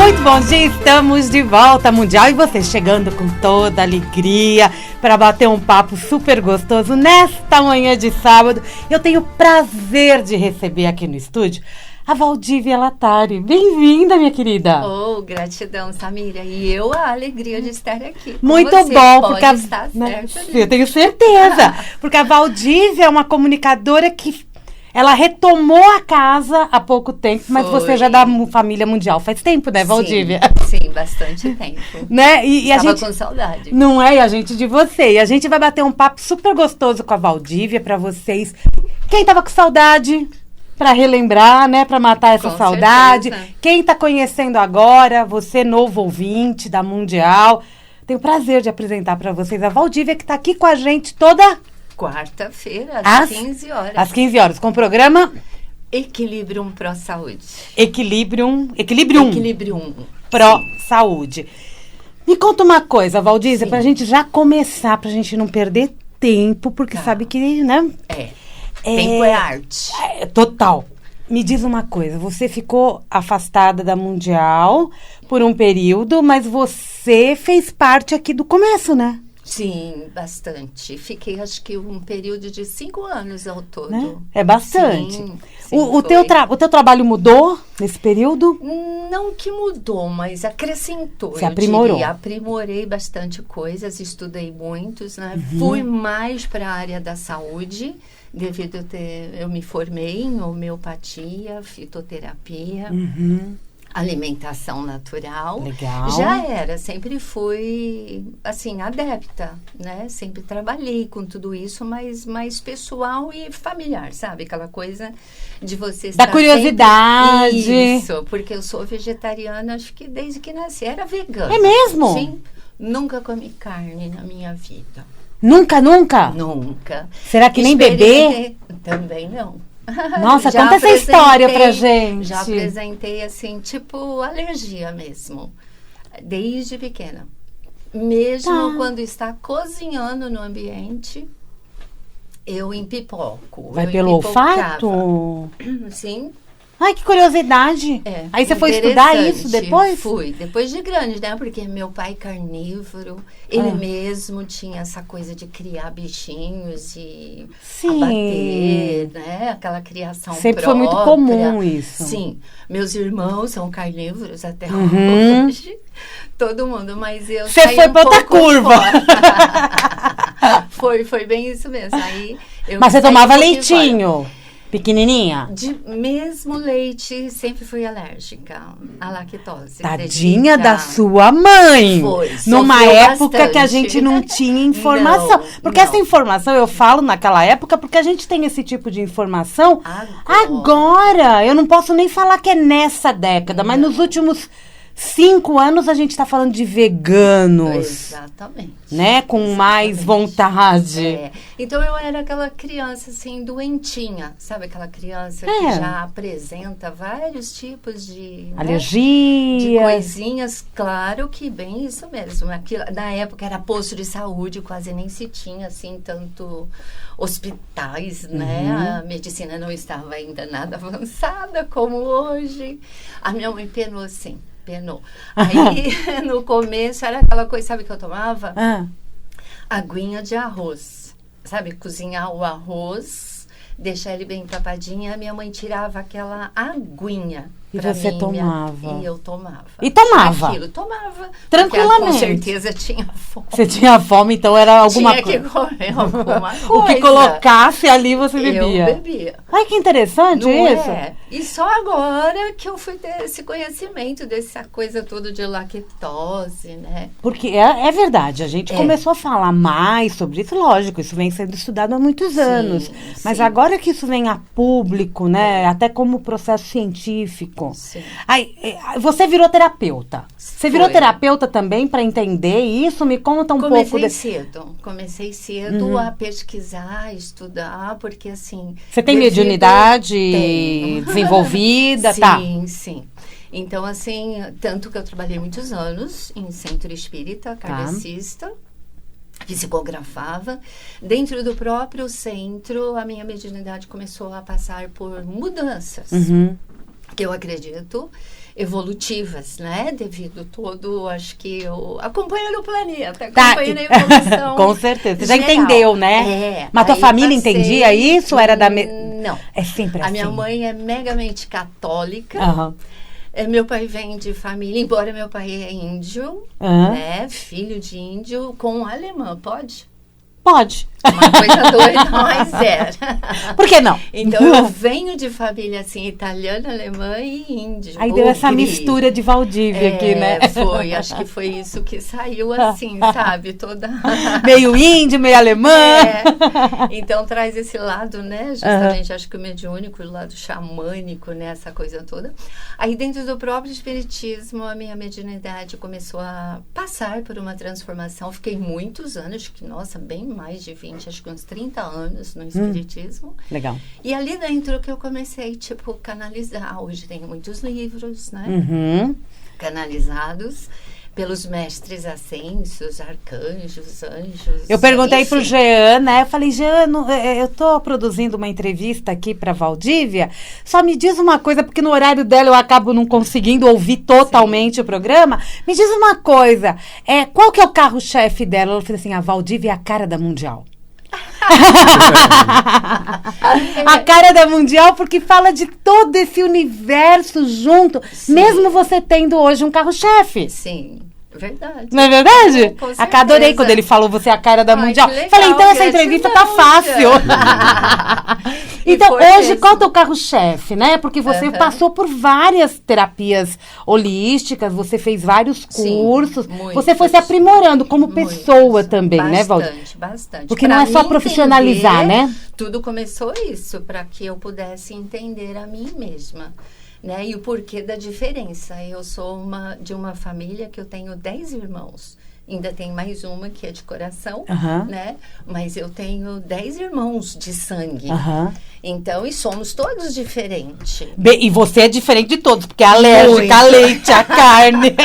Muito bom dia, estamos de volta Mundial e você chegando com toda alegria para bater um papo super gostoso nesta manhã de sábado. Eu tenho o prazer de receber aqui no estúdio a Valdívia Lattari. Bem-vinda, minha querida. Oh, gratidão, Samira. E eu a alegria de estar aqui. Muito você bom, pode porque estar certa, eu tenho certeza, porque a Valdívia é uma comunicadora que ela retomou a casa há pouco tempo, mas você já é da família mundial faz tempo, né, Valdívia? Sim, bastante tempo. Né? E a gente com saudade. Não é? E a gente de você. E a gente vai bater um papo super gostoso com a Valdívia para vocês. Quem tava com saudade, para relembrar, né, para matar essa saudade. Certeza. Quem tá conhecendo agora, você novo ouvinte da Mundial. Tenho o prazer de apresentar para vocês a Valdívia, que tá aqui com a gente toda quarta-feira, às 15 horas. Às 15 horas, com o programa Equilibrium Pro Saúde. Equilibrium Pro Saúde. Me conta uma coisa, Valdívia, pra gente já começar, pra gente não perder tempo, porque sabe que, né? Tempo é arte. Total. Me diz uma coisa, você ficou afastada da Mundial por um período, mas você fez parte aqui do começo, né? Sim, bastante. Fiquei, acho que, um período de 5 anos ao todo. Né? É bastante. Sim, o teu trabalho mudou nesse período? Não que mudou, mas acrescentou. Se aprimorou. Aprimorei bastante coisas, estudei muitos, né? Fui mais para a área da saúde, devido eu me formei em homeopatia, fitoterapia. Alimentação natural. Legal. Sempre fui, assim, adepta, né? Sempre trabalhei com tudo isso, mas mais pessoal e familiar, sabe? Aquela coisa de você estar da curiosidade. Isso, porque eu sou vegetariana, acho que desde que nasci. Era vegana. É mesmo? Sim. Nunca comi carne na minha vida. Nunca? Nunca. Será que nem bebê? Também não. Nossa, conta essa história pra gente. Já apresentei, assim, tipo, alergia mesmo. Desde pequena. Mesmo quando está cozinhando no ambiente, eu empipoco. Vai pelo olfato? Sim. Ai, que curiosidade. Aí você foi estudar isso depois? Fui, depois de grande, né? Porque meu pai carnívoro, ele mesmo tinha essa coisa de criar bichinhos e abater, né? Aquela criação sempre própria. Foi muito comum isso. Sim. Meus irmãos são carnívoros até hoje. Todo mundo, mas eu Você foi pra outra curva. Foi bem isso mesmo. Aí mas você tomava leitinho? Pequenininha? Mesmo leite, sempre fui alérgica à lactose. Tadinha da sua mãe. Foi. Numa época bastante. Que a gente não tinha informação. Porque essa informação, eu falo naquela época, porque a gente tem esse tipo de informação agora. Eu não posso nem falar que é nessa década, mas nos últimos 5 anos a gente está falando de veganos. Exatamente. Né? Com mais vontade. Então eu era aquela criança assim, doentinha. Sabe aquela criança que já apresenta vários tipos de alergia, de coisinhas. Claro que bem isso mesmo. Aquilo, na época era posto de saúde, quase nem se tinha assim tanto hospitais, né? A medicina não estava ainda nada avançada como hoje. A minha mãe penou assim. Aí, no começo, era aquela coisa, sabe que eu tomava? Aguinha de arroz. Sabe, cozinhar o arroz, deixar ele bem empapadinho. A minha mãe tirava aquela aguinha. E você tomava? E eu tomava. E tomava? Aquilo, tomava. Tranquilamente. Com certeza tinha fome. Você tinha fome, então era alguma coisa. Tinha que comer alguma coisa. O que colocasse ali, você bebia. Eu bebia. Ai, que interessante isso. E só agora que eu fui ter esse conhecimento dessa coisa toda de lactose, né? Porque é verdade, a gente começou a falar mais sobre isso, lógico, isso vem sendo estudado há muitos anos. Mas agora que isso vem a público, né, até como processo científico. Sim. Aí, você virou terapeuta. Você virou terapeuta também para entender isso? Me conta um pouco. Comecei cedo a pesquisar, estudar, porque assim... Você tem mediunidade desenvolvida? Sim. Então, assim, tanto que eu trabalhei muitos anos em centro espírita, kardecista, psicografava. Dentro do próprio centro, a minha mediunidade começou a passar por mudanças. que eu acredito, evolutivas, né? Devido todo, acho que eu acompanho o planeta, acompanho a evolução. Com certeza. Você já geral. entendeu, né? Mas tua família entendia isso? Era da Não. É sempre assim. A minha mãe é megamente católica. Meu pai vem de família, embora meu pai é índio, né? Filho de índio com alemã, pode? Pode. Uma coisa doida, mas era. Por que não? Então, eu venho de família, assim, italiana, alemã e índio. Aí deu essa mistura de Valdívia aqui, né? Foi, acho que foi isso que saiu assim, sabe? Toda... Meio índio, meio alemã. Então, traz esse lado, né? Justamente, acho que o mediúnico, o lado xamânico, né? Essa coisa toda. Aí, dentro do próprio espiritismo, a minha mediunidade começou a passar por uma transformação. Fiquei muitos anos, acho que, nossa, bem mais de 20, acho que uns 30 anos no espiritismo. Legal. E ali dentro que eu comecei, tipo, canalizar. Hoje tenho muitos livros, né? Canalizados pelos mestres ascensos, arcanjos, anjos. Eu perguntei pro Jean, né? Eu falei, Jean, eu tô produzindo uma entrevista aqui pra Valdívia. Só me diz uma coisa, porque no horário dela eu acabo não conseguindo ouvir totalmente o programa. Me diz uma coisa, qual que é o carro-chefe dela? Ela falou assim, a Valdívia é a cara da Mundial. A cara da Mundial, porque fala de todo esse universo junto, mesmo você tendo hoje um carro-chefe. Sim, verdade. Não é verdade? Com certeza. Adorei quando ele falou você é a cara da Mundial. Legal, falei, então essa entrevista tá fácil. Então, hoje, qual é o teu carro-chefe, né? Porque você passou por várias terapias holísticas, você fez vários cursos, você foi se aprimorando como pessoa também, né, Valdir? Bastante. Porque não é só profissionalizar, né? Tudo começou isso, para que eu pudesse entender a mim mesma. Né? E o porquê da diferença. Eu sou de uma família que eu tenho 10 irmãos. Ainda tem mais uma que é de coração, né? Mas eu tenho 10 irmãos de sangue. Então, e somos todos diferentes. E você é diferente de todos, porque é alérgica a leite, a carne.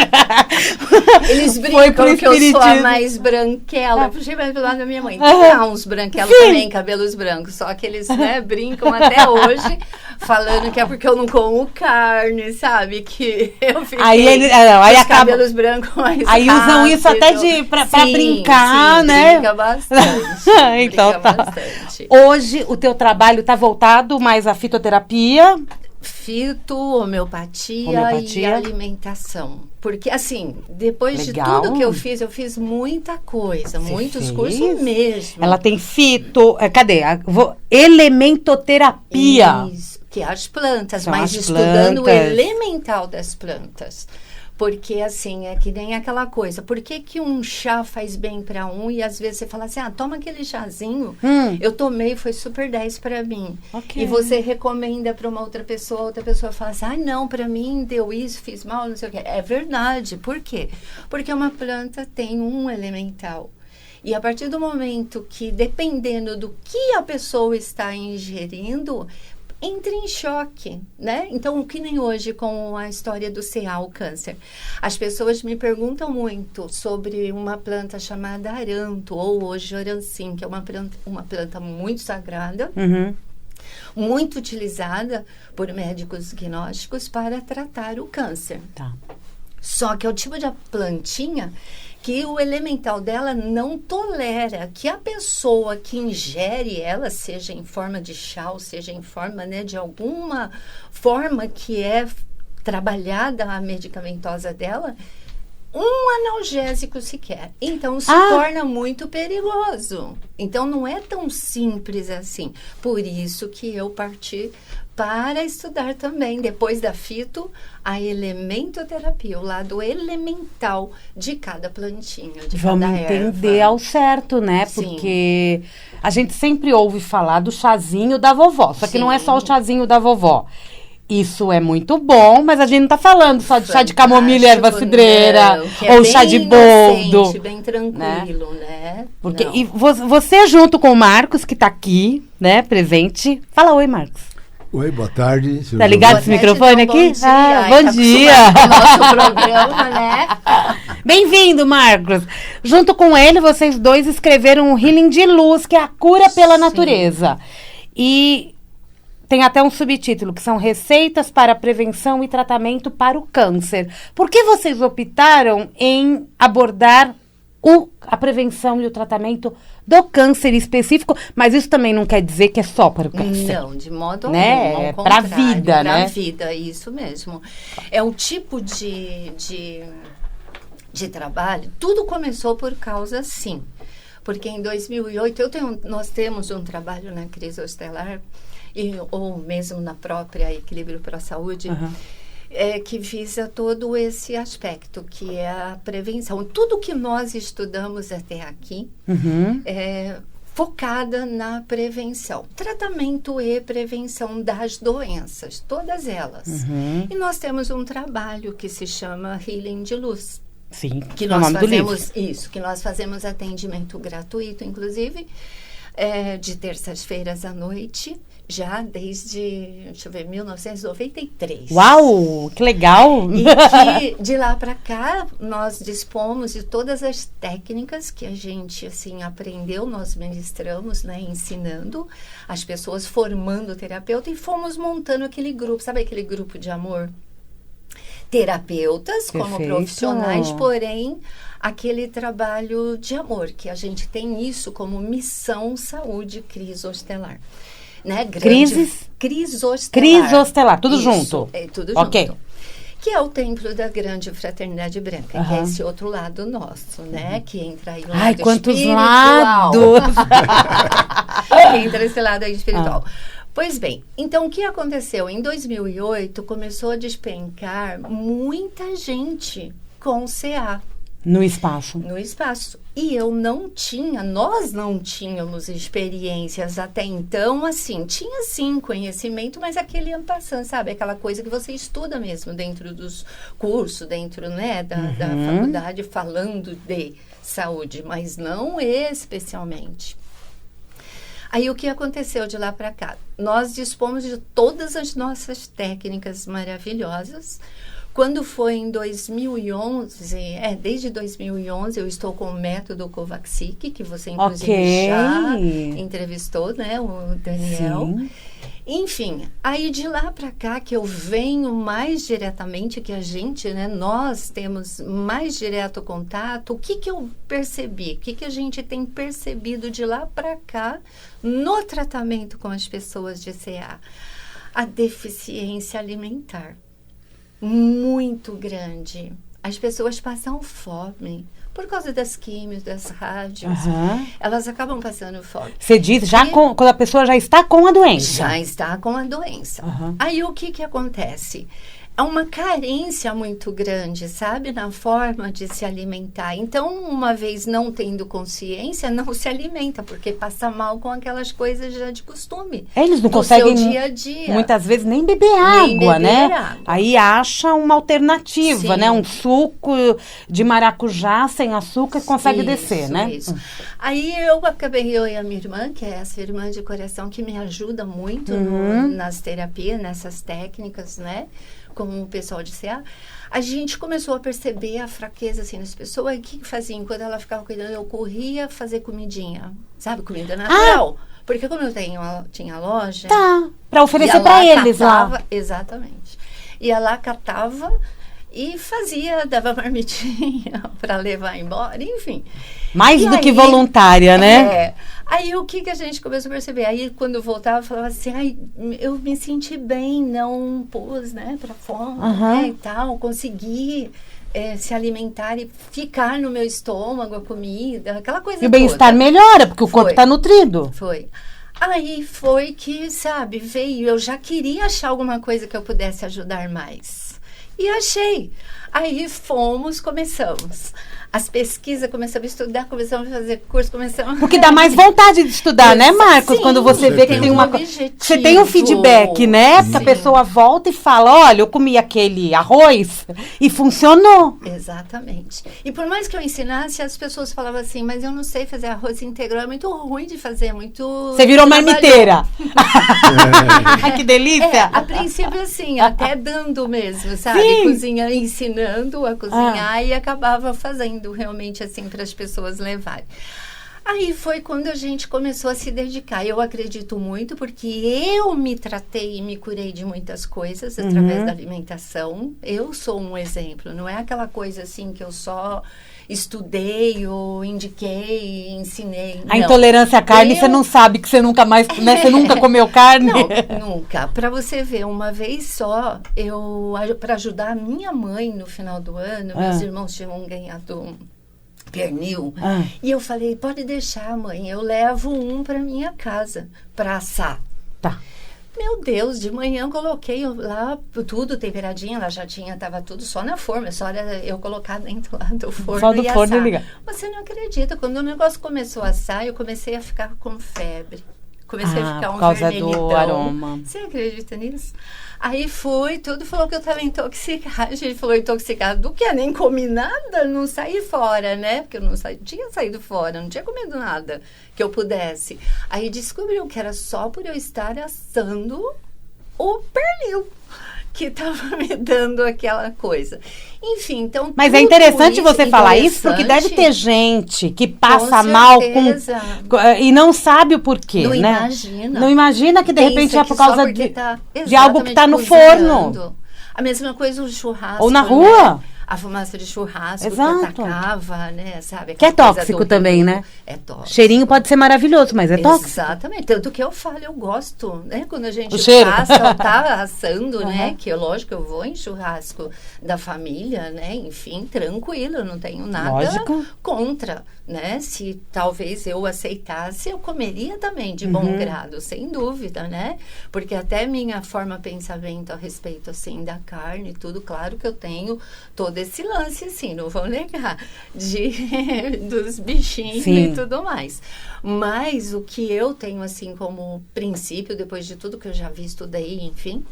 Eles brincam que eu sou a mais branquela. Eu puxei pelo lado da minha mãe. Tem uns branquelos também, cabelos brancos. Só que eles, né, brincam até hoje, falando que é porque eu não como carne, sabe? Que eu fiquei aí cabelos brancos mais aí rápido. Usam isso até pra brincar, né? Brinca bastante. Então brinca tá. Bastante. Hoje o teu trabalho tá voltado mais à fitoterapia? Homeopatia e alimentação. Porque, assim, depois de tudo que eu fiz muita coisa, muitos cursos mesmo. Ela tem elementoterapia. Isso, que é as plantas, mas estudando o elemental das plantas. Porque, assim, é que nem aquela coisa. Por que um chá faz bem para um e às vezes você fala assim, toma aquele chazinho. Eu tomei, foi super 10 para mim. E você recomenda para uma outra pessoa fala assim, não, para mim deu isso, fiz mal, não sei o quê. É verdade. Por quê? Porque uma planta tem um elemental. E a partir do momento que, dependendo do que a pessoa está ingerindo, entra em choque, né? Então, que nem hoje com a história do CA, o câncer. As pessoas me perguntam muito sobre uma planta chamada aranto, ou hoje orancim, que é uma planta muito sagrada, muito utilizada por médicos gnósticos para tratar o câncer. Só que é o tipo de plantinha que o elemental dela não tolera que a pessoa que ingere ela, seja em forma de chá, ou seja em forma, né, de alguma forma que é trabalhada a medicamentosa dela, um analgésico sequer. Então, se torna muito perigoso. Então, não é tão simples assim. Por isso que eu parti para estudar também, depois da fito, a elementoterapia, o lado elemental de cada plantinha, de cada erva. Vamos entender ao certo, né? Sim. Porque a gente sempre ouve falar do chazinho da vovó, só que não é só o chazinho da vovó. Isso é muito bom, mas a gente não tá falando só de chá de camomila e erva cidreira, ou chá de boldo. Bem tranquilo, né? Porque, e você junto com o Marcos, que tá aqui, né, presente. Fala oi, Marcos. Oi, boa tarde. Tá ligado esse microfone aqui? Bom dia. Bom dia. Nosso programa, né? Bem-vindo, Marcos. Junto com ele, vocês dois escreveram um Healing de Luz, que é a cura pela natureza. E tem até um subtítulo, que são receitas para prevenção e tratamento para o câncer. Por que vocês optaram em abordar a prevenção e o tratamento do câncer específico? Mas isso também não quer dizer que é só para o câncer. Não, de modo algum. Né? É para a vida, né? Para a vida, isso mesmo. É um tipo de trabalho. Tudo começou por causa, sim. Porque em 2008, nós temos um trabalho na crise hostelar, ou mesmo na própria Equilíbrio para a Saúde, que visa todo esse aspecto, que é a prevenção. Tudo que nós estudamos até aqui é focada na prevenção. Tratamento e prevenção das doenças, todas elas. E nós temos um trabalho que se chama Healing de Luz. Sim, que nós fazemos isso, que nós fazemos atendimento gratuito, inclusive, de terças-feiras à noite, já desde, 1993. Uau, que legal! E que de lá para cá nós dispomos de todas as técnicas que a gente assim aprendeu, nós ministramos, né, ensinando as pessoas, formando o terapeuta, e fomos montando aquele grupo, sabe aquele grupo de amor? Terapeutas como profissionais, porém aquele trabalho de amor, que a gente tem isso como missão saúde crisostelar. Né? Crisostelar, tudo isso, junto. Tudo junto. Que é o templo da grande fraternidade branca, que é esse outro lado nosso, né? Que entra aí o lado espiritual. Ai, quantos lados! Entra esse lado aí espiritual. Pois bem, então o que aconteceu? Em 2008 começou a despencar muita gente com CA. No espaço. No espaço. E nós não tínhamos experiências até então, assim, tinha sim conhecimento, mas aquele en passant, sabe? Aquela coisa que você estuda mesmo dentro dos cursos, dentro, né, da faculdade, falando de saúde, mas não especialmente. Aí o que aconteceu de lá para cá? Nós dispomos de todas as nossas técnicas maravilhosas. Quando foi em 2011, desde 2011 eu estou com o método Covaxic, que você inclusive já entrevistou, né, o Daniel. Sim. Enfim, aí de lá para cá que eu venho mais diretamente, que a gente, né, nós temos mais direto contato, o que eu percebi? O que a gente tem percebido de lá para cá no tratamento com as pessoas de CA? A deficiência alimentar. Muito grande. As pessoas passam fome por causa das químicas, das rádios. Elas acabam passando fome. Você diz quando a pessoa já está com a doença. Já está com a doença. Aí o que acontece? É uma carência muito grande, sabe? Na forma de se alimentar. Então, uma vez não tendo consciência, não se alimenta, porque passa mal com aquelas coisas já de costume. Eles não conseguem, dia a dia. Muitas vezes, nem beber água, né? Aí acha uma alternativa, né? Um suco de maracujá sem açúcar consegue descer, né? Isso. Aí eu e a minha irmã, que é essa irmã de coração que me ajuda muito nas terapias, nessas técnicas, né? Com o pessoal de CA, a gente começou a perceber a fraqueza assim nas pessoas. O que fazia? Enquanto ela ficava cuidando, eu corria fazer comidinha, sabe? Comida natural. Porque como eu tinha loja... para oferecer para eles lá. Exatamente. Ia lá, catava e dava marmitinha para levar embora, enfim. Mais do que voluntária, né? Aí o que a gente começou a perceber? Aí quando eu voltava, eu falava assim, eu me senti bem, não pus, né, pra fora, né, e tal, consegui se alimentar e ficar no meu estômago, a comida, aquela coisa toda. E o bem-estar melhora, porque o corpo está nutrido. Foi. Aí foi que, sabe, eu já queria achar alguma coisa que eu pudesse ajudar mais. E achei. Aí começamos. As pesquisas, começamos a estudar, começamos a fazer curso, Porque dá mais vontade de estudar, né, Marcos? Sim, quando você vê que tem você tem um feedback, né? Porque a pessoa volta e fala, olha, eu comi aquele arroz e funcionou. Exatamente. E por mais que eu ensinasse, as pessoas falavam assim, mas eu não sei fazer arroz integral, é muito ruim de fazer, é muito... Você virou marmiteira. Que delícia. A princípio, assim, até dando mesmo, sabe? Ensinando a cozinhar e acabava fazendo realmente assim para as pessoas levarem. Aí foi quando a gente começou a se dedicar. Eu acredito muito porque eu me tratei e me curei de muitas coisas através da alimentação. Eu sou um exemplo, não é aquela coisa assim que eu só estudei ou indiquei, ensinei. A intolerância à carne, você não sabe que você nunca mais, né? Você nunca comeu carne? Não, nunca. Para você ver, uma vez só, para ajudar a minha mãe no final do ano, meus irmãos tinham ganhado pernil. E eu falei, pode deixar, mãe, eu levo um para minha casa para assar. Tá. Meu Deus, de manhã eu coloquei lá tudo temperadinho, ela já tava tudo só na forma, só era eu colocar dentro lá do forno só do e forno assar. Ligar. Você não acredita, quando o negócio começou a assar, eu comecei a ficar com febre. Comecei a ficar por causa do aroma. Você acredita nisso? Aí foi, tudo falou que eu estava intoxicada. A gente falou intoxicada do que? Nem comi nada, não saí fora, né? Porque eu não tinha saído fora, não tinha comido nada que eu pudesse. Aí descobriu que era só por eu estar assando o pernil que estava me dando aquela coisa. Enfim, então... Mas é interessante você falar isso, porque deve ter gente que passa mal e não sabe o porquê, não né? Imagina. Não imagina que de repente é por causa de algo que está no forno. A mesma coisa o churrasco. Ou na rua. Né? A fumaça de churrasco Exato. que atacava, né? Sabe? Que é tóxico também, né? É tóxico. Cheirinho pode ser maravilhoso, mas é tóxico. Exatamente. Tanto que eu falo, eu gosto, né? Quando a gente tá assando, né? Que lógico, eu vou em churrasco da família, né? Enfim, tranquilo, eu não tenho nada contra, né? Se talvez eu aceitasse, eu comeria também de bom grado, sem dúvida, né? Porque até minha forma de pensamento a respeito, assim, da carne, tudo, claro que eu tenho todo esse lance, assim, não vou negar, dos bichinhos e tudo mais. Mas o que eu tenho, assim, como princípio, depois de tudo que eu já vi, estudei, enfim,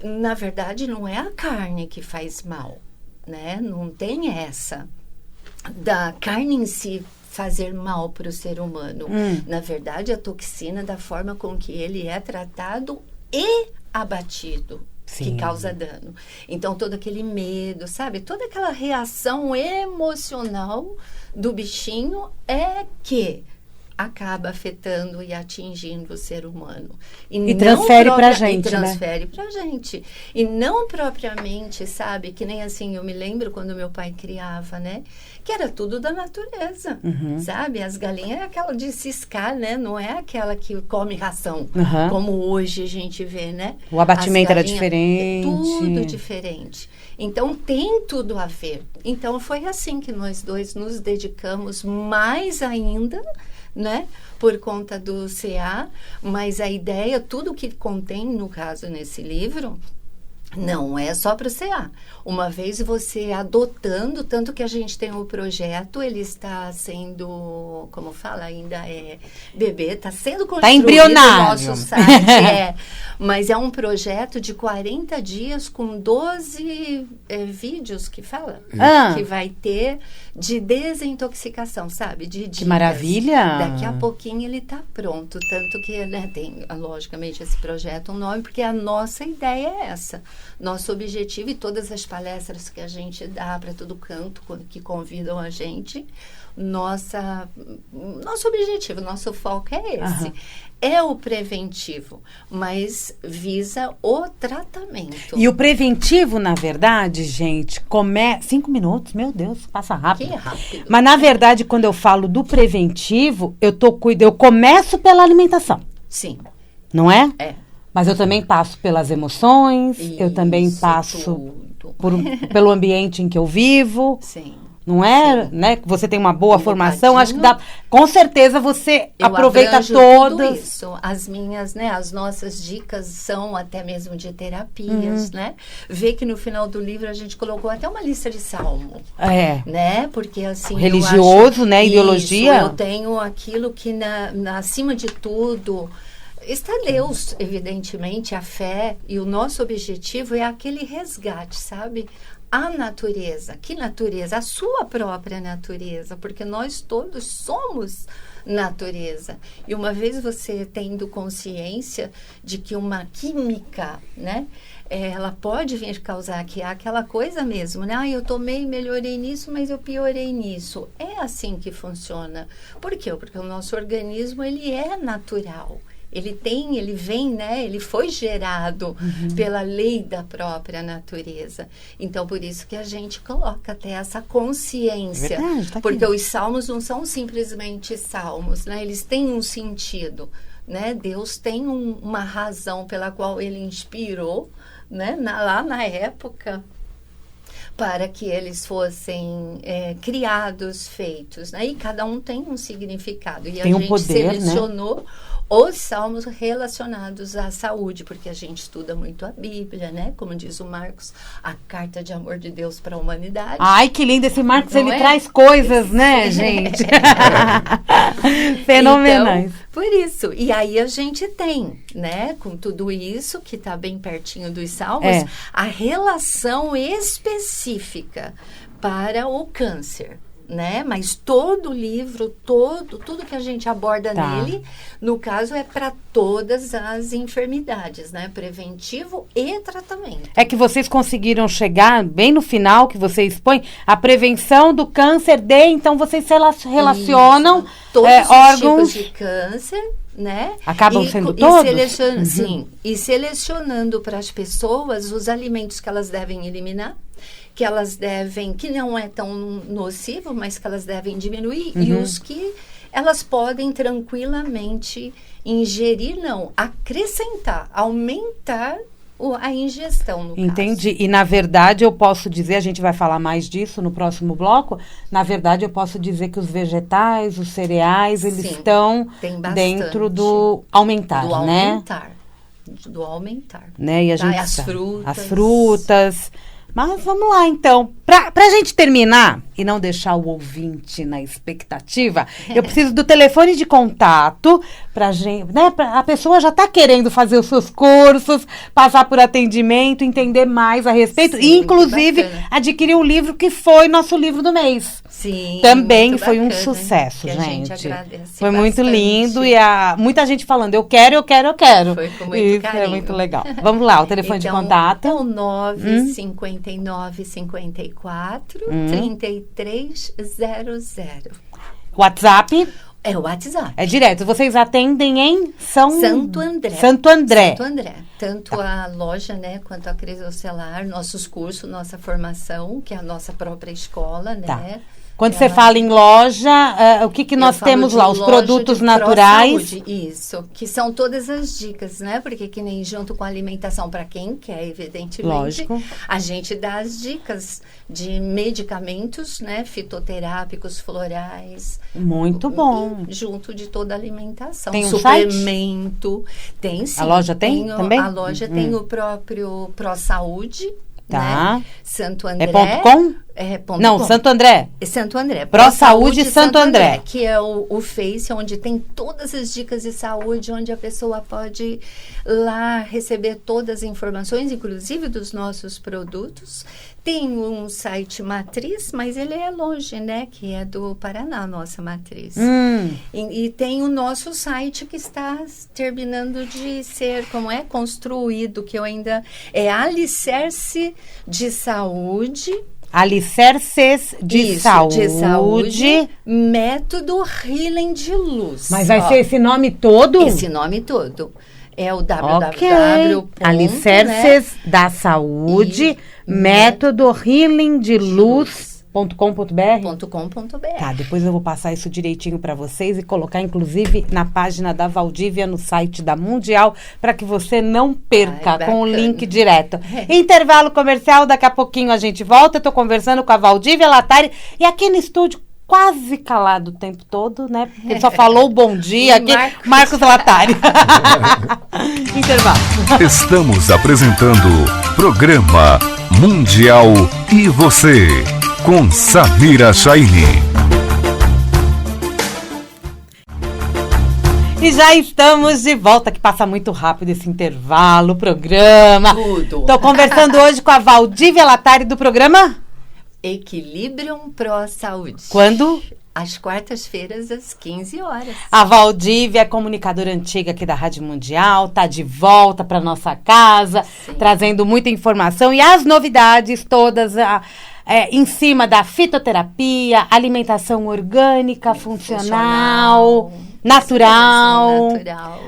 na verdade, não é a carne que faz mal, né? Não tem essa da carne em si fazer mal para o ser humano. Na verdade, a toxina da forma com que ele é tratado e abatido. Que causa dano. Então, todo aquele medo, sabe? Toda aquela reação emocional do bichinho é que acaba afetando e atingindo o ser humano. E transfere pra gente, E transfere pra gente. E não propriamente, sabe? Que nem assim, eu me lembro quando meu pai criava, né? Que era tudo da natureza, sabe? As galinhas é aquela de ciscar, né? Não é aquela que come ração, como hoje a gente vê, né? O abatimento era diferente. Tudo diferente. Então, tem tudo a ver. Então, foi assim que nós dois nos dedicamos mais ainda, né? Por conta do CA, mas a ideia, tudo que contém, no caso, nesse livro, não é só para o CA. Uma vez você adotando, tanto que a gente tem o projeto, ele está sendo, como fala, ainda é bebê, está sendo construído. Está embrionário. No nosso site, mas é um projeto de 40 dias com 12 vídeos que fala, que vai ter de desintoxicação, sabe? De dicas. Que maravilha! Daqui a pouquinho ele está pronto, tanto que, né, tem, logicamente, esse projeto um nome, porque a nossa ideia é essa. Nosso objetivo e todas as palestras que a gente dá para todo canto, que convidam a gente, nosso objetivo, nosso foco é esse. É o preventivo, mas visa o tratamento. E o preventivo, na verdade, gente, 5 minutos, meu Deus, passa rápido. Que rápido. Mas, na verdade, quando eu falo do preventivo, eu começo pela alimentação. Sim. Não é? É. Mas eu também passo pelas emoções, eu também passo pelo ambiente em que eu vivo. Sim. Não é? Né? Você tem uma boa formação, acho que dá. Com certeza você eu aproveita tudo isso. As minhas, né? As nossas dicas são até mesmo de terapias, né? Vê que no final do livro a gente colocou até uma lista de salmo. Né? Porque assim. O religioso, né? Ideologia. Eu tenho aquilo que acima de tudo. está Deus, evidentemente, a fé, e o nosso objetivo é aquele resgate, sabe? A natureza. Que natureza? A sua própria natureza, porque nós todos somos natureza. E uma vez você tendo consciência de que uma química, né, ela pode vir causar aquela coisa mesmo, né? Eu tomei, melhorei nisso, mas eu piorei nisso. É assim que funciona. Por quê? Porque o nosso organismo, ele é natural. Ele vem, né? Ele foi gerado pela lei da própria natureza. Então, por isso que a gente coloca até essa consciência. Verdade, tá porque aqui. os salmos não são simplesmente salmos, né? Eles têm um sentido, né? Deus tem uma razão pela qual ele inspirou, né? Lá na época, para que eles fossem criados, feitos, né? E cada um tem um significado. E tem a gente poder, selecionou, né, os salmos relacionados à saúde, porque a gente estuda muito a Bíblia, né? Como diz o Marcos, a carta de amor de Deus para a humanidade. Ai, que lindo esse Marcos, Não ele é? traz coisas, né, gente? Fenomenais. Então, por isso. E aí a gente tem, né, com tudo isso, que está bem pertinho dos salmos, a relação específica para o câncer. Né? Mas todo o livro, tudo que a gente aborda nele, no caso, é para todas as enfermidades, né? Preventivo e tratamento. É que vocês conseguiram chegar bem no final, que você expõe, a prevenção do câncer então vocês relacionam todos os órgãos tipos de câncer, né? Acabam sendo todos? Sim, e selecionando para as pessoas os alimentos que elas devem eliminar, que elas devem, que não é tão nocivo, mas que elas devem diminuir, e os que elas podem tranquilamente ingerir, não, acrescentar, aumentar a ingestão, no Entendi. caso. E, na verdade, eu posso dizer, a gente vai falar mais disso no próximo bloco, na verdade, eu posso dizer que os vegetais, os cereais, eles estão dentro do aumentar, do né? Aumentar. Do aumentar. Né? E a gente As frutas. As frutas. Mas vamos lá, então. Pra gente terminar e não deixar o ouvinte na expectativa, eu preciso do telefone de contato pra gente, né? A pessoa já está querendo fazer os seus cursos, passar por atendimento, entender mais a respeito, Sim, e inclusive adquirir um livro que foi nosso livro do mês. Sim. Também muito foi um bacana, sucesso, que gente. A gente agradece foi muito bastante. lindo e muita gente falando, eu quero. Foi com muito Isso carinho. é muito legal. Vamos lá, o telefone de contato. Então, 959 54 3300. WhatsApp. É o WhatsApp. É direto. Vocês atendem em Santo André. Santo André. Santo André. Tanto a loja, né, quanto a Crisocelar, nossos cursos, nossa formação, que é a nossa própria escola, né? Tá. Quando você fala em loja, o que nós temos lá? Os produtos naturais. Isso, que são todas as dicas, né? Porque que nem junto com a alimentação, para quem quer, evidentemente, lógico, a gente dá as dicas de medicamentos, né? Fitoterápicos, florais. Muito bom. Junto de toda a alimentação. Tem um suplemento. Site? Tem sim. A loja tem também? A loja tem o próprio ProSaúde. Tá. Né? Santo André. É .com? Não, .com. Santo André. Santo André. ProSaúde Santo André. Que é o Face, onde tem todas as dicas de saúde, onde a pessoa pode lá receber todas as informações, inclusive dos nossos produtos. Tem um site matriz, mas ele é longe, né? Que é do Paraná, nossa matriz. E tem o nosso site que está terminando de ser, construído, que eu ainda... É Alicerce de Saúde. Alicerces de saúde. Método Healing de Luz. Mas vai ser esse nome todo? Esse nome todo. É o www. Ok. Alicerces da saúde, método Healing de Luz.com.br. Tá, depois eu vou passar isso direitinho para vocês e colocar, inclusive, na página da Valdívia, no site da Mundial, para que você não perca, com o link direto. Intervalo comercial, daqui a pouquinho a gente volta. Eu tô conversando com a Valdívia Latari e aqui no estúdio, quase calado o tempo todo, né? Porque ele só falou bom dia aqui. Marcos Latari. Intervalo. Estamos apresentando Programa Mundial e Você, com Samira Chaini. E já estamos de volta, que passa muito rápido esse intervalo, o programa. Tudo. Tô conversando hoje com a Valdívia Latari do programa Equilibrium Pro Saúde. Quando? Às quartas-feiras, às 15 horas. A Valdívia é comunicadora antiga aqui da Rádio Mundial, tá de volta para nossa casa, trazendo muita informação e as novidades todas em cima da fitoterapia, alimentação orgânica, funcional, natural.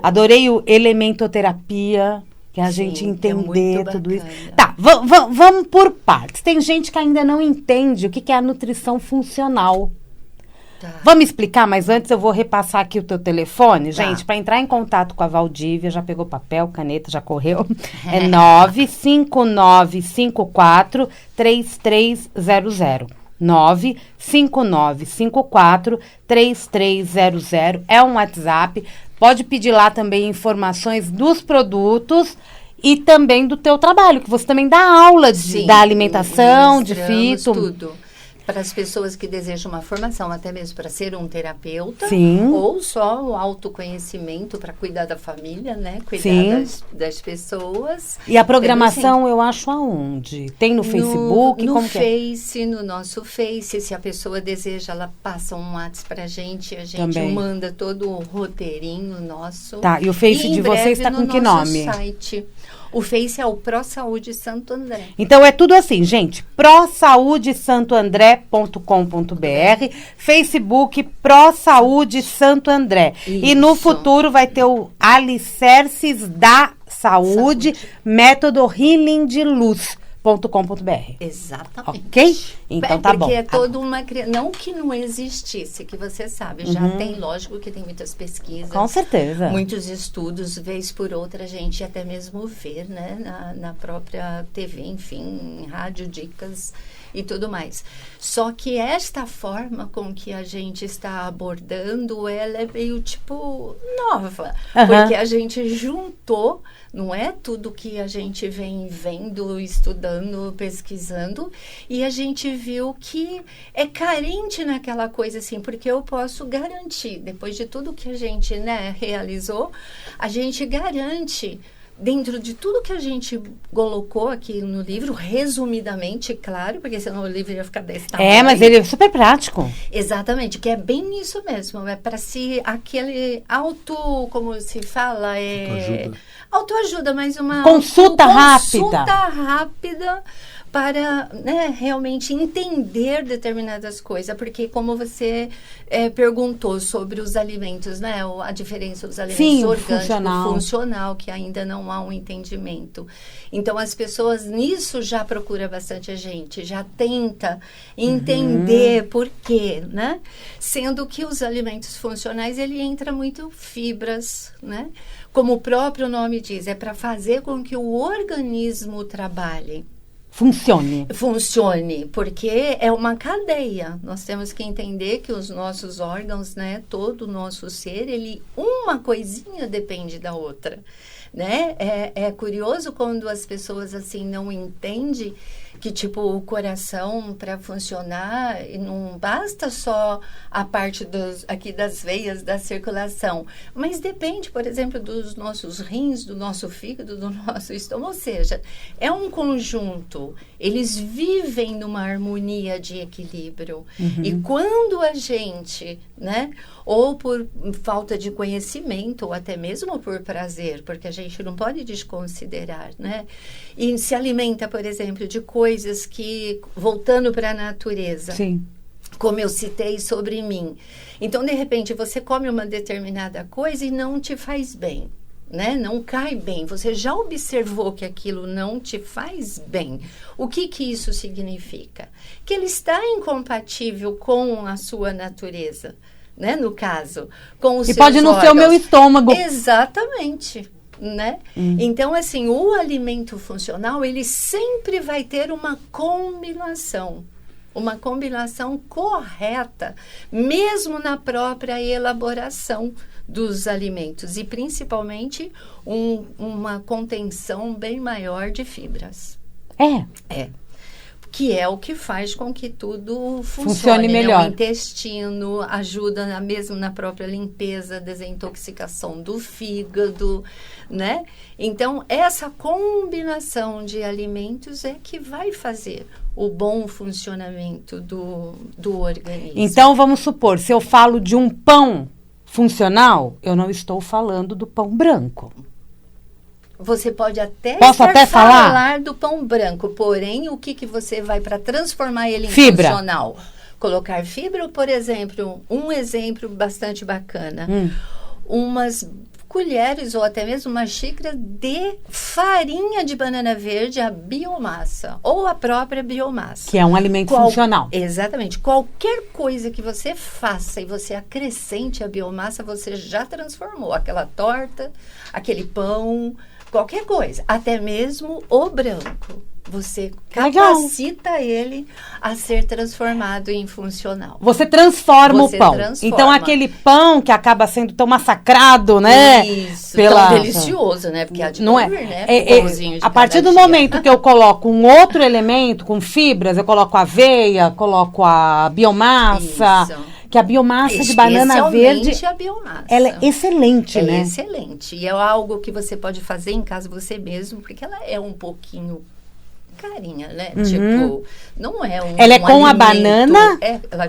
Adorei o elementoterapia, que a gente entender tudo isso. Tá, vamos por partes. Tem gente que ainda não entende o que é a nutrição funcional. Tá. Vamos explicar, mas antes eu vou repassar aqui o teu telefone, gente, para entrar em contato com a Valdívia. Já pegou papel, caneta, já correu? É 95954-3300. 95954-3300. É um WhatsApp. Pode pedir lá também informações dos produtos e também do teu trabalho, que você também dá aula da alimentação, de fito. Tudo. Para as pessoas que desejam uma formação, até mesmo para ser um terapeuta, ou só o autoconhecimento para cuidar da família, né? Cuidar das pessoas. E a programação eu acho aonde? Tem no Facebook? No Face, no nosso Face. Se a pessoa deseja, ela passa um WhatsApp para a gente também manda todo o roteirinho nosso. Tá, e o Face de vocês está com que nome? Site. O Face é o Pro Saúde Santo André. Então é tudo assim, gente. prosaudesantoandré.com.br, Facebook Pro Saúde Santo André. Isso. E no futuro vai ter o Alicerces da Saúde. Método Healing de Luz. .com.br. Exatamente. Ok? Então tá bom. Porque é toda uma... Não que não existisse, que você sabe. Já tem, lógico que tem muitas pesquisas. Com certeza. Muitos estudos, vez por outra, a gente até mesmo ver, né? Na própria TV, enfim, rádio, dicas e tudo mais. Só que esta forma com que a gente está abordando, ela é meio, tipo, nova. Porque a gente juntou, não é tudo que a gente vem vendo, estudando, pesquisando, e a gente viu que é carente naquela coisa assim, porque eu posso garantir, depois de tudo que a gente, né, realizou, a gente garante, dentro de tudo que a gente colocou aqui no livro, resumidamente, claro, porque senão o livro ia ficar desse tamanho. Mas ele é super prático. Exatamente, que é bem isso mesmo. É para si, aquele como se fala, autoajuda, mas uma... Consulta rápida para, né, realmente entender determinadas coisas, porque como você perguntou sobre os alimentos, né, a diferença dos alimentos orgânicos, funcional, que ainda não há um entendimento. Então, as pessoas nisso já procuram bastante a gente, já tenta entender por quê, né? Sendo que os alimentos funcionais, ele entra muito fibras, né? Como o próprio nome diz, é para fazer com que o organismo trabalhe. Funcione, porque é uma cadeia. Nós temos que entender que os nossos órgãos, né, todo o nosso ser, uma coisinha depende da outra, né? É curioso quando as pessoas assim não entendem que, tipo, o coração, para funcionar, não basta só a parte aqui das veias da circulação, mas depende, por exemplo, dos nossos rins, do nosso fígado, do nosso estômago, ou seja, é um conjunto. Eles vivem numa harmonia de equilíbrio. E quando a gente, né, ou por falta de conhecimento, ou até mesmo por prazer, porque a gente não pode desconsiderar, né, e se alimenta, por exemplo, de coisas que, voltando para a natureza, como eu citei sobre mim. Então, de repente, você come uma determinada coisa e não te faz bem, né? Não cai bem. Você já observou que aquilo não te faz bem. O que isso significa? Que ele está incompatível com a sua natureza, né? No caso, com os seus pode não ser o meu estômago. Exatamente. Né? Então, assim, o alimento funcional, ele sempre vai ter uma combinação correta, mesmo na própria elaboração dos alimentos, e principalmente uma contenção bem maior de fibras. que é o que faz com que tudo funcione né? melhor. O intestino ajuda mesmo na própria limpeza, desintoxicação do fígado, né? Então, essa combinação de alimentos é que vai fazer o bom funcionamento do organismo. Então, vamos supor, se eu falo de um pão funcional, eu não estou falando do pão branco. Você pode até falar do pão branco, porém, o que você vai para transformar ele em fibra. Funcional? Colocar fibra, por exemplo, um exemplo bastante bacana. Umas colheres ou até mesmo uma xícara de farinha de banana verde, a biomassa, ou a própria biomassa. Que é um alimento funcional. Exatamente. Qualquer coisa que você faça e você acrescente a biomassa, você já transformou aquela torta, aquele pão, qualquer coisa, até mesmo o branco. Você capacita ele a ser transformado em funcional. Você transforma o pão. Então, aquele pão que acaba sendo tão massacrado, né? Isso, tão delicioso, né? Porque não é, né? A partir do momento que eu coloco um outro elemento com fibras, eu coloco aveia, coloco a biomassa... Isso. Que a biomassa de banana verde, a biomassa. Ela é excelente, né? É excelente. E é algo que você pode fazer em casa você mesmo, porque ela é um pouquinho carinha, né? Tipo, não é um Ela é com a banana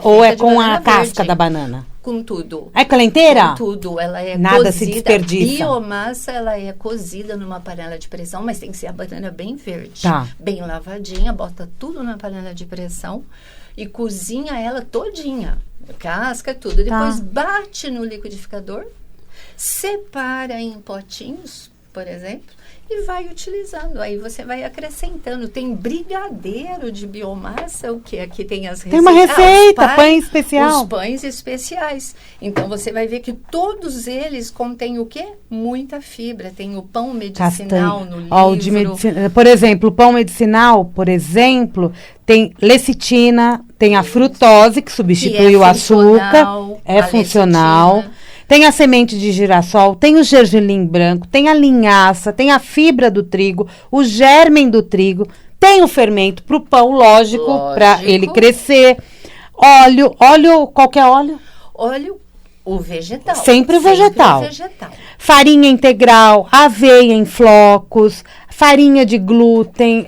ou é com a casca verde. da banana? Com tudo. É com ela inteira? Com tudo. Ela é Nada cozida. se desperdiça. A biomassa, ela é cozida numa panela de pressão, mas tem que ser a banana bem verde. Tá. Bem lavadinha, bota tudo na panela de pressão e cozinha ela todinha. Casca, tudo. Depois bate no liquidificador, separa em potinhos, por exemplo, e vai utilizando. Aí você vai acrescentando. Tem brigadeiro de biomassa, o que? Aqui tem as receitas. Tem uma receita, pães especial. Os pães especiais. Então, você vai ver que todos eles contêm o quê? Muita fibra. Tem o pão medicinal no livro. Por exemplo, o pão medicinal, tem lecitina, tem a frutose, que substitui o açúcar. É funcional. Lecitina. Tem a semente de girassol, tem o gergelim branco, tem a linhaça, tem a fibra do trigo, o germen do trigo, tem o fermento para o pão, lógico. Para ele crescer. Óleo, qualquer óleo? Óleo, o vegetal. Sempre vegetal. Farinha integral, aveia em flocos, farinha de glúten,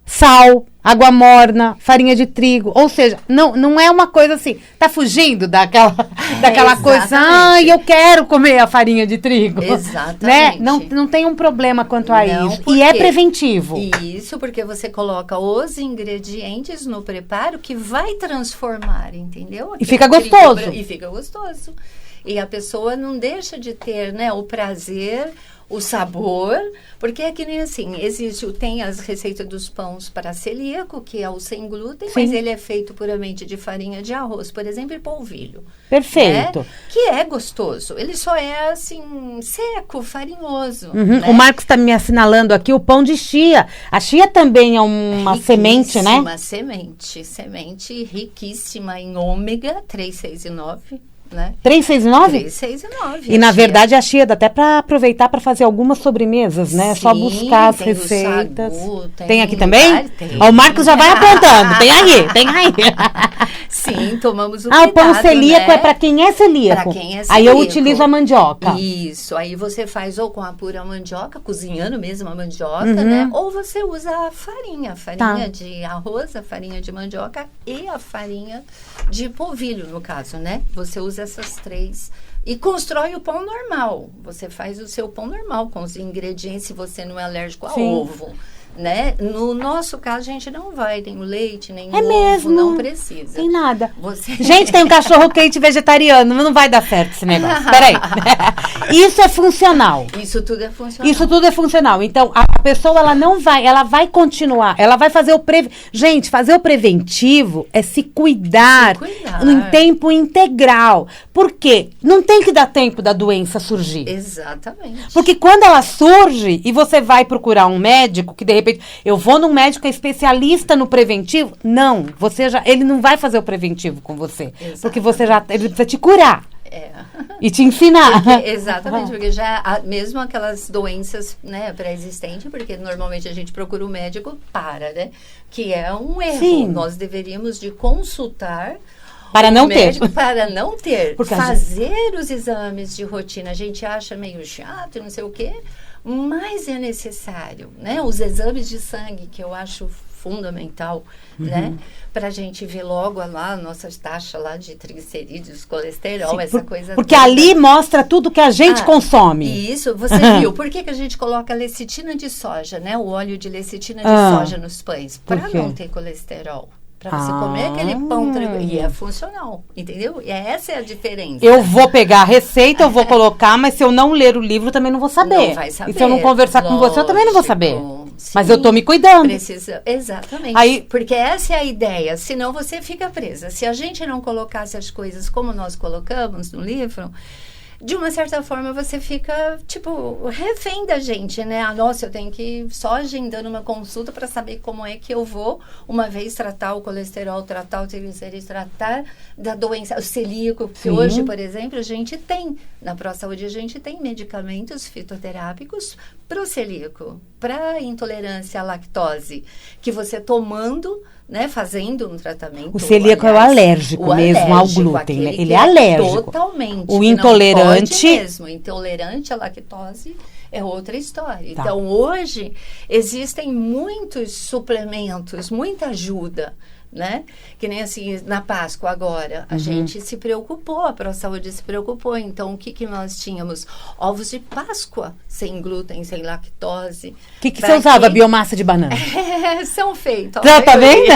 sal, água morna, farinha de trigo. Ou seja, não é uma coisa assim, tá fugindo daquela coisa, eu quero comer a farinha de trigo. Exatamente. Né? Não tem um problema quanto a isso. E é preventivo. Isso, porque você coloca os ingredientes no preparo que vai transformar, entendeu? E fica gostoso. E fica gostoso. E a pessoa não deixa de ter, né, o prazer, o sabor, porque é que nem assim, tem as receitas dos pães para celíaco, que é o sem glúten, mas ele é feito puramente de farinha de arroz, por exemplo, e polvilho. Perfeito. Né? Que é gostoso. Ele só é assim, seco, farinhoso. Né? O Marcos está me assinalando aqui o pão de chia. A chia também é uma semente, né? Semente riquíssima em ômega 3, 6 e 9. Né? 3, 6 e 9? 3, 6 e 9. E na verdade a chia dá até para aproveitar para fazer algumas sobremesas, né? Sim, só buscar as receitas. Sagu, tem aqui também? Tem. O Marcos já vai apontando. Tem aí. Sim, tomamos o cuidado, o pão celíaco, né? É para quem é celíaco. Aí eu utilizo a mandioca. Isso, aí você faz ou com a pura mandioca, cozinhando mesmo a mandioca, né? Ou você usa a farinha de arroz, a farinha de mandioca e a farinha de polvilho, no caso, né? Você usa essas três e constrói o pão normal. Você faz o seu pão normal com os ingredientes, se você não é alérgico a ovo. Né? No nosso caso, a gente não vai, nem o leite, nem o ovo, mesmo? Não precisa. Tem nada. Gente, tem um cachorro quente vegetariano, não vai dar certo esse negócio. Peraí. Isso é funcional. Isso tudo é funcional. Então, a pessoa, ela vai continuar, ela vai fazer Gente, fazer o preventivo é se cuidar em tempo integral. Por quê? Não tem que dar tempo da doença surgir. Exatamente. Porque quando ela surge e você vai procurar um médico, que de repente, eu vou num médico que é especialista no preventivo, ele não vai fazer o preventivo com você. Exatamente. Porque ele precisa te curar. E te ensinar. Exatamente, porque já mesmo aquelas doenças, né, pré-existentes, porque normalmente a gente procura o médico né? Que é um erro. Sim. Nós deveríamos de consultar para não ter. Para não ter. Fazer os exames de rotina. A gente acha meio chato, não sei o quê, mas é necessário, né? Os exames de sangue, que eu acho fundamental, né? Para a gente ver logo lá a nossa taxa lá de triglicerídeos, colesterol, essa coisa. Porque toda. Ali mostra tudo que a gente consome. Isso, você viu. Por que a gente coloca lecitina de soja, né? O óleo de lecitina de soja nos pães? Para não ter colesterol. Para você comer aquele pão e é funcional, entendeu? E essa é a diferença. Eu vou pegar a receita, eu vou colocar, mas se eu não ler o livro, também não vou saber. Não vai saber. E se eu não conversar com você, eu também não vou saber. Sim, mas eu tô me cuidando. Exatamente. Aí, porque essa é a ideia. Senão você fica presa. Se a gente não colocasse as coisas como nós colocamos no livro, de uma certa forma você fica, tipo, refém da gente, né? Nossa, eu tenho que só agendando uma consulta para saber como é que eu vou, uma vez tratar o colesterol, tratar o triglicerídeos, tratar da doença, o celíaco, que hoje, por exemplo, a gente tem, na ProSaúde a gente tem medicamentos fitoterápicos para o celíaco, para intolerância à lactose, que você tomando, né, fazendo um tratamento. O celíaco é o alérgico mesmo ao glúten, né? Ele é alérgico. Totalmente. O intolerante mesmo, intolerante à lactose é outra história. Tá. Então, hoje existem muitos suplementos, muita ajuda, né? Que nem assim, na Páscoa agora, a gente se preocupou, a ProSaúde se preocupou. Então, o que nós tínhamos? Ovos de Páscoa, sem glúten, sem lactose. O que você usava? Biomassa de banana? São feitos. Tá vendo?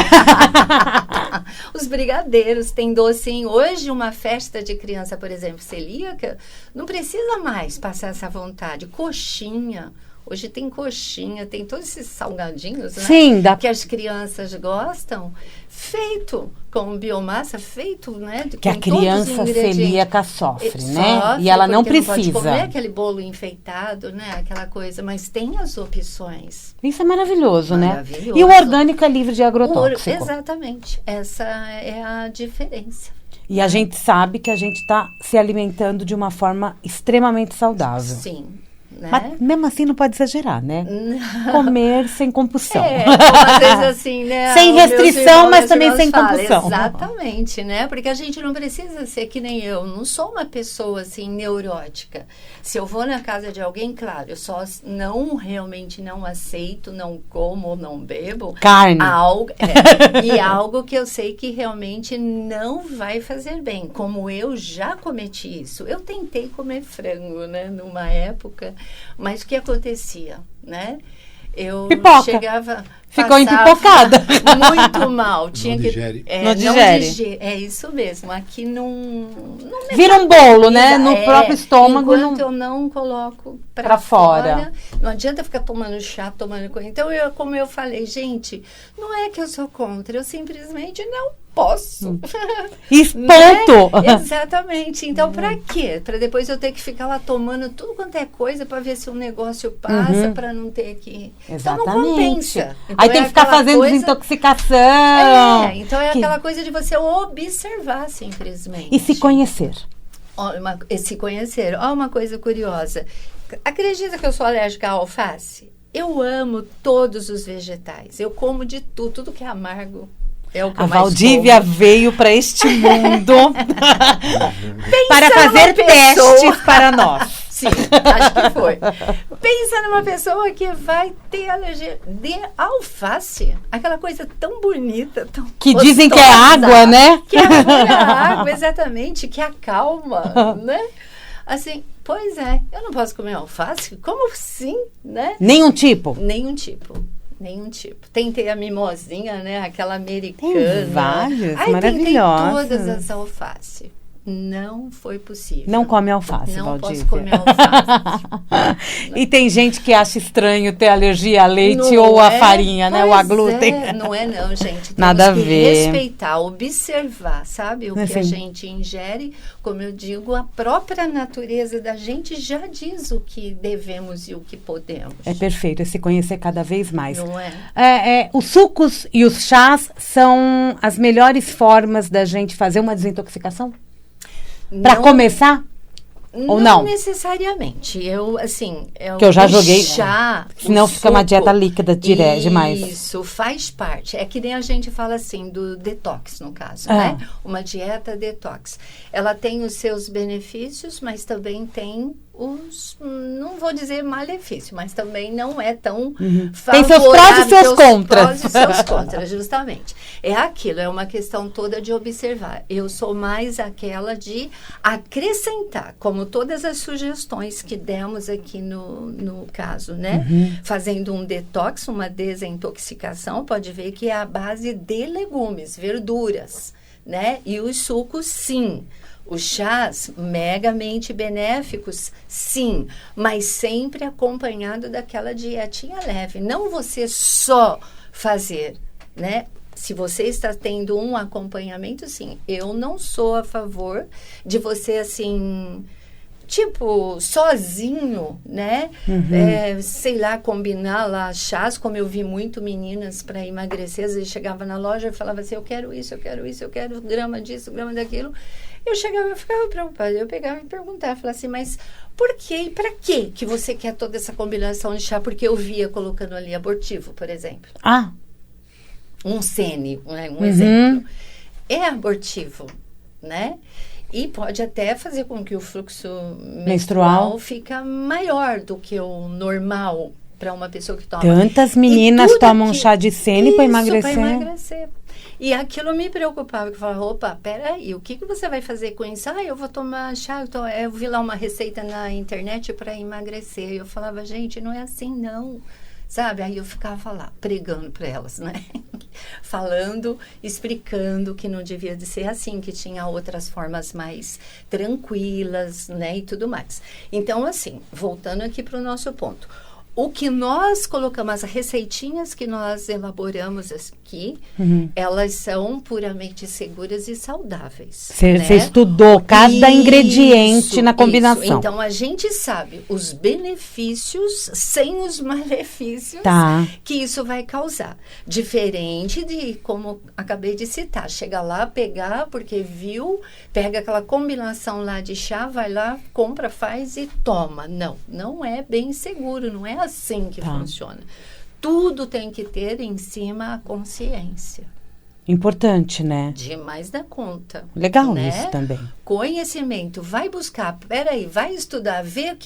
Os brigadeiros, tem docinho. Hoje, uma festa de criança, por exemplo, celíaca, não precisa mais passar essa vontade. Coxinha. Hoje tem coxinha, tem todos esses salgadinhos, né? Sim, que as crianças gostam, feito com biomassa, feito, né? Que a criança celíaca sofre, né? E ela não precisa. Não pode comer aquele bolo enfeitado, né? Aquela coisa, mas tem as opções. Isso é maravilhoso, né? E o orgânico é livre de agrotóxico. Exatamente. Essa é a diferença. E a gente sabe que a gente está se alimentando de uma forma extremamente saudável. Sim. Né? Mas mesmo assim não pode exagerar, né? Comer sem compulsão. Às vezes assim, né? Sem restrição, mas também sem compulsão. Exatamente, né? Porque a gente não precisa ser que nem eu. Não sou uma pessoa assim neurótica. Se eu vou na casa de alguém, claro, eu só realmente não aceito, não como, não bebo. Carne. E algo que eu sei que realmente não vai fazer bem. Como eu já cometi isso. Eu tentei comer frango, né? Numa época. Mas o que acontecia, né? Eu chegava... Ficou empipocada. Muito mal. Tinha não digere. Não digere. É isso mesmo. Aqui não vira um bolo, né? No próprio estômago. Enquanto eu não coloco pra fora. Não adianta ficar tomando chá, tomando coisa. Então, como eu falei, gente, não é que eu sou contra. Eu simplesmente não posso. Isso, né? ponto. Exatamente. Então, pra quê? Pra depois eu ter que ficar lá tomando tudo quanto é coisa pra ver se o negócio passa, pra não ter que... Exatamente. Então, não compensa. Então, aí tem que ficar fazendo desintoxicação. Então é aquela coisa de você observar simplesmente. E se conhecer. Se conhecer. Olha uma coisa curiosa. Acredita que eu sou alérgica à alface? Eu amo todos os vegetais. Eu como de tudo que é amargo. É o que a Valdívia veio para este mundo para fazer testes para nós. Sim, acho que foi. Pensa numa pessoa que vai ter alergia de alface. Aquela coisa tão bonita, tão que gostosa, dizem que é água, né? Que é pura água, exatamente, que acalma, né? Assim, pois é, eu não posso comer alface? Como assim, né? Nenhum tipo? Nenhum tipo. Tentei a mimosinha, né? Aquela americana. Tem várias, maravilhosas. Tentei todas as alfaces. Não foi possível. Não come alface, Não Valdívia. posso comer alface. E tem gente que acha estranho ter alergia a leite ou a farinha, né? Ou a glúten. Não é não, gente. Nada a ver. Respeitar, observar, sabe? O que a gente ingere, como eu digo, a própria natureza da gente já diz o que devemos e o que podemos. É perfeito, é se conhecer cada vez mais. Não é? Os sucos e os chás são as melhores formas da gente fazer uma desintoxicação? Para começar? Ou não? Não necessariamente. Que eu já joguei. Chá, senão fica uma dieta líquida demais. Isso, faz parte. É que nem a gente fala assim, do detox, no caso, né? Uma dieta detox. Ela tem os seus benefícios, mas também tem não vou dizer malefício, mas também não é tão favorável. Tem seus prós e seus contras. Prós e seus contras, justamente. É aquilo, é uma questão toda de observar. Eu sou mais aquela de acrescentar, como todas as sugestões que demos aqui no caso, né? Fazendo um detox, uma desintoxicação, pode ver que é a base de legumes, verduras, né? E os sucos, sim. Os chás megamente benéficos, sim, mas sempre acompanhado daquela dietinha leve. Não você só fazer, né? Se você está tendo um acompanhamento, sim. Eu não sou a favor de você, assim, tipo, sozinho, né? Sei lá, combinar lá chás, como eu vi muito meninas para emagrecer. Às vezes chegava na loja e falava assim, eu quero isso, eu quero isso, eu quero grama disso, grama daquilo. Eu chegava, eu ficava preocupada, eu pegava e perguntava, falava assim, mas por que e para que você quer toda essa combinação de chá? Porque eu via colocando ali abortivo, por exemplo. Um sene, né, um exemplo. É abortivo, né? E pode até fazer com que o fluxo menstrual fica maior do que o normal para uma pessoa que toma. Tantas meninas tomam chá de sene para emagrecer. Para emagrecer. E aquilo me preocupava, que eu falava, opa, peraí, o que você vai fazer com isso? Eu vou tomar chá, eu vi lá uma receita na internet para emagrecer. Eu falava, gente, não é assim não, sabe? Aí eu ficava lá, pregando para elas, né? Falando, explicando que não devia de ser assim, que tinha outras formas mais tranquilas, né? E tudo mais. Então, assim, voltando aqui para o nosso ponto. O que nós colocamos, as receitinhas que nós elaboramos aqui, elas são puramente seguras e saudáveis. Você estudou cada ingrediente na combinação. Isso. Então, a gente sabe os benefícios sem os malefícios que isso vai causar. Diferente de, como acabei de citar, chega lá, pegar, porque viu, pega aquela combinação lá de chá, vai lá, compra, faz e toma. Não é bem seguro, não é assim que funciona. Tudo tem que ter em cima a consciência. Importante, né? Demais da conta. Legal, né? Isso também. Conhecimento, vai buscar, peraí, vai estudar, ver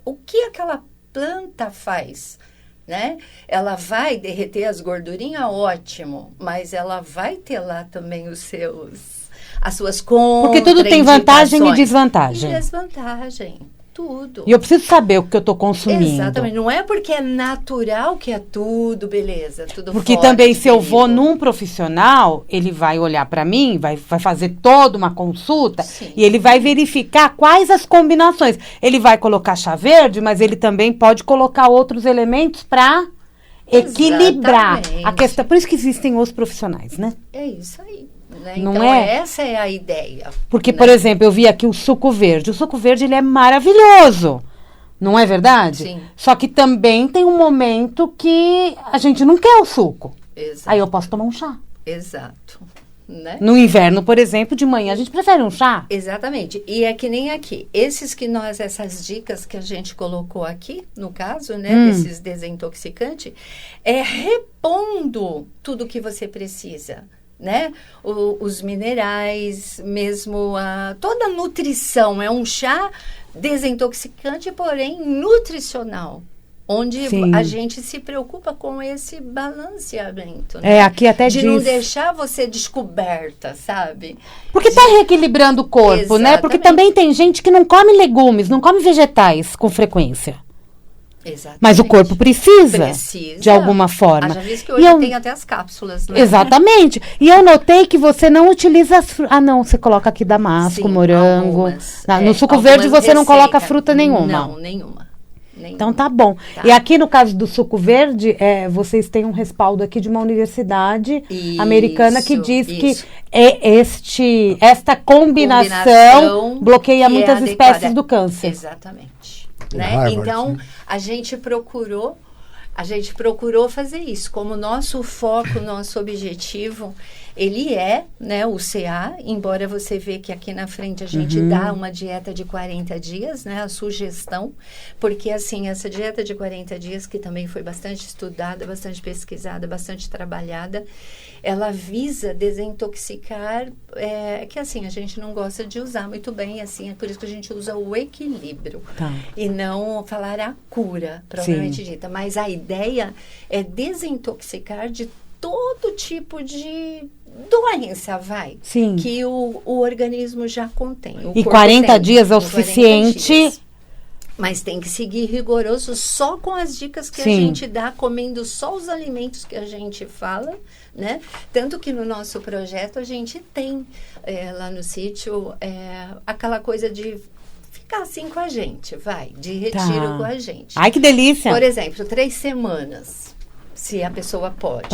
o que aquela planta faz, né? Ela vai derreter as gordurinhas, ótimo, mas ela vai ter lá também as suas contraindicações. Porque tudo tem vantagem e desvantagem. E desvantagem. Tudo. E eu preciso saber o que eu estou consumindo. Exatamente. Não é porque é natural que é tudo beleza, tudo porque forte, também se eu vou num profissional, ele vai olhar para mim, vai fazer toda uma consulta. Sim. E ele vai verificar quais as combinações. Ele vai colocar chá verde, mas ele também pode colocar outros elementos para equilibrar a questão. Por isso que existem os profissionais, né? É isso aí. Né? Não então, é? Essa é a ideia. Porque, né? por exemplo, eu vi aqui o suco verde. O suco verde, ele é maravilhoso. Não é verdade? Sim. Só que também tem um momento que a gente não quer o suco. Exato. Aí eu posso tomar um chá. Exato. Né? No inverno, por exemplo, de manhã, a gente prefere um chá. Exatamente. E é que nem aqui. Essas dicas que a gente colocou aqui, no caso, né? Desses desintoxicantes, é repondo tudo que você precisa. Né? Os minerais, mesmo toda a nutrição. É um chá desintoxicante, porém nutricional. Onde a gente se preocupa com esse balanceamento. Né? Aqui até de diz. não deixar você descoberta, sabe? Porque está reequilibrando o corpo, Exatamente. Né? Porque também tem gente que não come legumes, não come vegetais com frequência. Exatamente. Mas o corpo precisa de alguma forma. Já visto que hoje tem até as cápsulas, né? Exatamente. E eu notei que você não utiliza as frutas. Não, você coloca aqui damasco, sim, morango. Algumas, no suco verde você não coloca fruta nenhuma. Não, nenhuma. Então tá bom. Tá. E aqui no caso do suco verde, vocês têm um respaldo aqui de uma universidade americana que diz que esta combinação bloqueia muitas espécies do câncer. Exatamente. Né? Então, a gente procurou a gente procurou fazer isso. Como nosso foco, nosso objetivo, ele é, né, o CA, embora você vê que aqui na frente a gente dá uma dieta de 40 dias, né, a sugestão, porque assim, essa dieta de 40 dias, que também foi bastante estudada, bastante pesquisada, bastante trabalhada, ela visa desintoxicar, que assim, a gente não gosta de usar muito bem, assim, é por isso que a gente usa o equilíbrio, e não falar a cura, propriamente dita, mas a ideia é desintoxicar de todo tipo de doença, que o organismo já contém. E 40 dias é o suficiente. Mas tem que seguir rigoroso só com as dicas que a gente dá, comendo só os alimentos que a gente fala, né? Tanto que no nosso projeto a gente tem lá no sítio aquela coisa de ficar assim com a gente, de retiro com a gente. Ai, que delícia! Por exemplo, 3 semanas. Se a pessoa pode.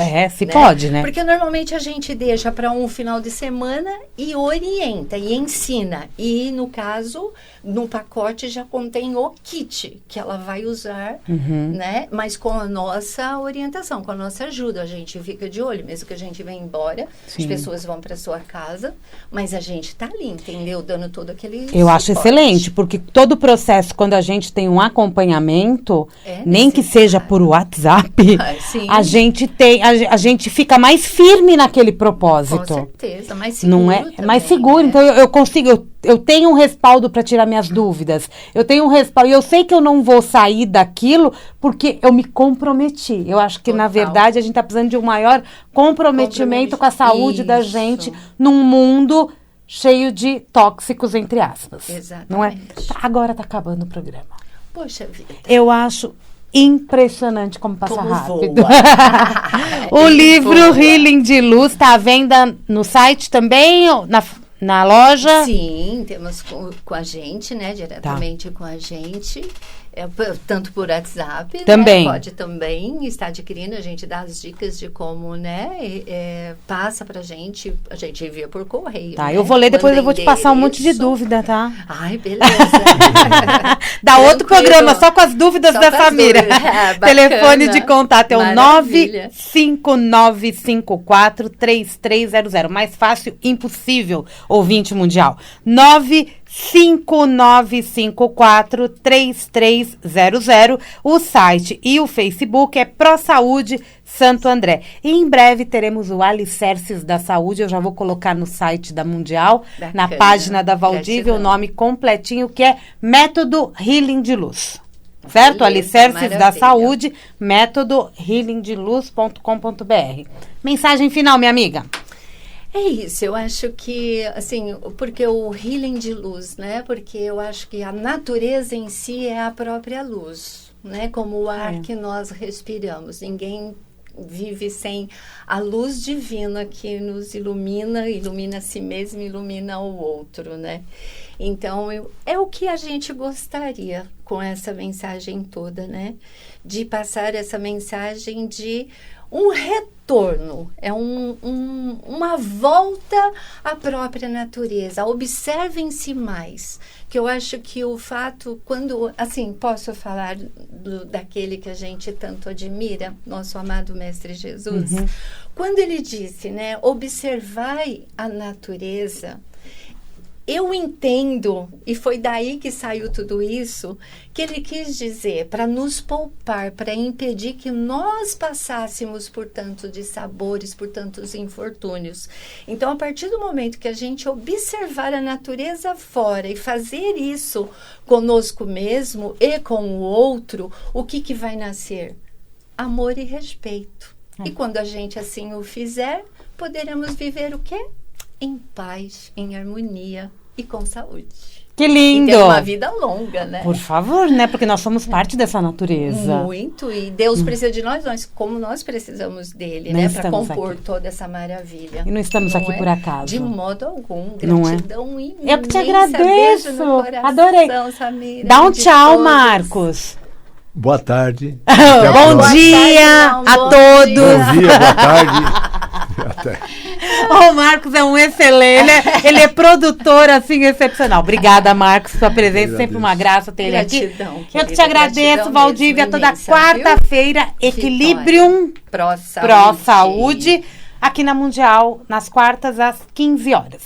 Pode, né? Porque normalmente a gente deixa para um final de semana e orienta e ensina. E, no caso, no pacote já contém o kit que ela vai usar, né? Mas com a nossa orientação, com a nossa ajuda. A gente fica de olho, mesmo que a gente venha embora, as pessoas vão para sua casa, mas a gente tá ali, entendeu? Dando todo aquele Eu acho excelente, porque todo o processo, quando a gente tem um acompanhamento, nem que seja por WhatsApp, a gente fica mais firme naquele propósito. Com certeza, mais seguro. Não é? Também, mais seguro. Né? Então eu consigo, eu tenho um respaldo para tirar minhas dúvidas. Eu tenho um respaldo. E eu sei que eu não vou sair daquilo porque eu me comprometi. Eu acho que, na verdade, a gente está precisando de um maior comprometimento com a saúde da gente num mundo cheio de tóxicos, entre aspas. Exatamente. Não é? Agora está acabando o programa. Poxa vida. Eu acho impressionante como passa rápido. O livro Healing de Luz está à venda no site também, na loja? Sim, temos com a gente, né? Diretamente com a gente. Tanto por WhatsApp, também. Né, pode também estar adquirindo, a gente dá as dicas de como, né, passa pra gente, a gente envia por correio. Tá, né? eu vou ler, depois eu vou te passar um monte de dúvida, tá? Ai, beleza. Dá outro programa só com as dúvidas da Samira. Telefone de contato é o 959543300. Mais fácil, impossível, ouvinte mundial. 959543300. O site e o Facebook é Pro Saúde Santo André. E em breve teremos o Alicerces da Saúde. Eu já vou colocar no site da Mundial, na página da Valdívia, o nome completinho, que é Método Healing de Luz. Certo? Beleza, Alicerces maravilha. Da Saúde, método healingdeluz.com.br. Mensagem final, minha amiga. É isso, eu acho que, assim, porque o healing de luz, né? Porque eu acho que a natureza em si é a própria luz, né? Como o ar que nós respiramos. Ninguém vive sem a luz divina que nos ilumina a si mesmo, ilumina o outro, né? Então, é o que a gente gostaria com essa mensagem toda, né? De passar essa mensagem de um retorno, uma volta à própria natureza. Observem-se mais, que eu acho que o fato, quando, assim, posso falar daquele que a gente tanto admira, nosso amado Mestre Jesus, quando ele disse, né, observai a natureza, eu entendo, e foi daí que saiu tudo isso, que ele quis dizer, para nos poupar, para impedir que nós passássemos por tanto de sabores, por tantos infortúnios. Então, a partir do momento que a gente observar a natureza fora e fazer isso conosco mesmo e com o outro, o que vai nascer? Amor e respeito. E quando a gente assim o fizer, poderemos viver o quê? Em paz, em harmonia e com saúde. Que lindo! E ter uma vida longa, né? Por favor, né? Porque nós somos parte dessa natureza. Muito. E Deus precisa de nós, como nós precisamos dele, né? Para compor toda essa maravilha. E não estamos aqui por acaso. De modo algum. Gratidão imensa. Eu que te agradeço. Coração, adorei. Samira, dá um tchau, todos. Marcos. Boa tarde. Bom dia a todos. Bom dia, boa tarde. Até. O Marcos é um excelente, ele é produtor, assim, excepcional. Obrigada, Marcos, sua presença, sempre uma graça ter ele aqui. Eu que te agradeço, Valdívia, toda quarta-feira, Equilibrium Pro Saúde, aqui na Mundial, nas quartas, às 15 horas.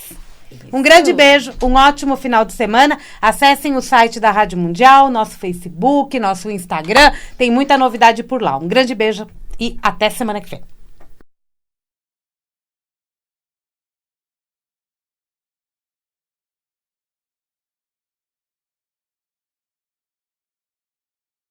Um grande beijo, um ótimo final de semana. Acessem o site da Rádio Mundial, nosso Facebook, nosso Instagram. Tem muita novidade por lá. Um grande beijo e até semana que vem.